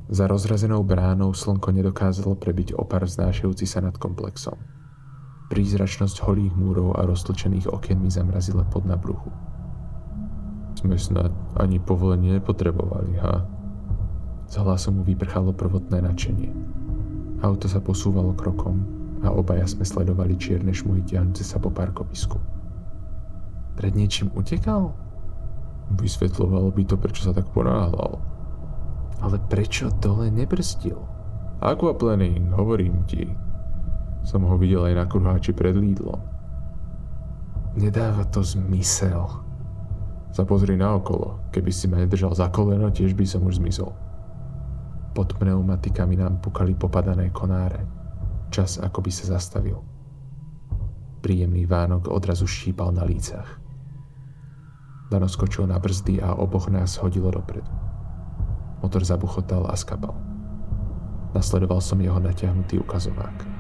Za rozrazenou bránou slnko nedokázalo prebiť opar vznášajúci sa nad komplexom. Prízračnosť holých múrov a roztlčených okien mi zamrazila pod na bruchu. Sme snad ani povolenie nepotrebovali, ha? Z hlasu mu vyprchalo prvotné nadšenie. Auto sa posúvalo krokom a obaja sme sledovali čierne šmuhy tiahnuce sa po parkovisku. Pred niečím utekal? Vysvetľovalo by to, prečo sa tak ponáhľal. Ale prečo dole nebrzdil? Aquaplaning, hovorím ti. Som ho videl aj na kruháči pred Lidlom. Nedáva to zmysel. Sa pozri naokolo. Keby si ma nedržal za koleno, tiež by som už zmizol. Pod pneumatikami nám pukali popadané konáre. Čas akoby sa zastavil. Príjemný vánok odrazu štípal na lícach. Dano skočil na brzdy a oboch nás hodilo dopredu. Motor zabuchotal a skapal. Nasledoval som jeho natiahnutý ukazovák.